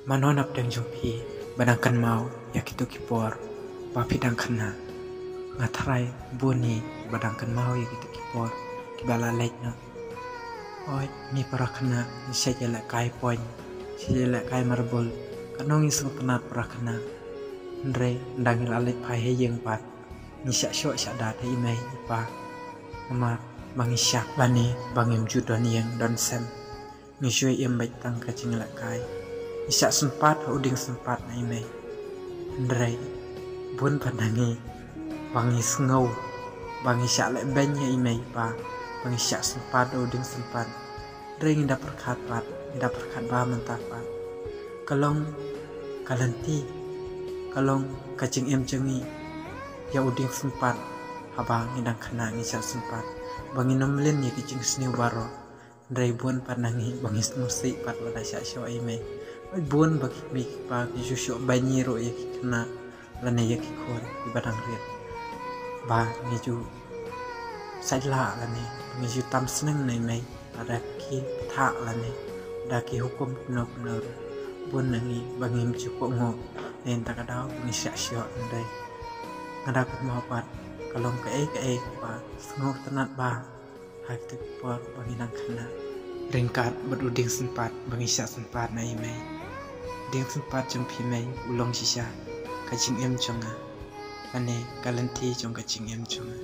Manonap dang jumpi badangkan mau ya kitu kipor papi dang kena ngatrai buni badangkan mau ya kitu kipor kibala lekna oi mi para kena sejala kai poin sejala kai marbol kanong isung penat para kena ndre ndangil alek pai he yeng pat ni syak syok syak dat he imai pa nama bangisyak bani bangim judan yang dan sem ni syoi im baik tang kacing lek kai isyak sempat uding sempat na imai ndre bun pandangi bangi sengau bangi syak lek benya imai pa bangi syak sempat uding sempat ndre nginda perkat pat nginda perkat ba mentah pat kalong kalanti kalong kacing em cengi ya uding sempat abang ngidang kena ngisyak sempat bangi nomlin ya kicing seni baro ndre bun pandangi bangi musik pat wala syak syok imai bun bagi bik pa jusuk banyiro ya kena lane ya kikon di badang riat ba niju saila lane niju tam seneng nai mai ada ki tha lane ada ki hukum benar-benar bun nangi bangi cukup ngo nen tak ada bangi syak-syak ndai ngada ku mau pat kalau ke pa sengok tenat ba hak tu por bangi nang kena ringkat beruding sempat bangi syak sempat nai mai ding sempat jumpi mai ulong sisa kacing em chonga ane kalanti jong kacing em chonga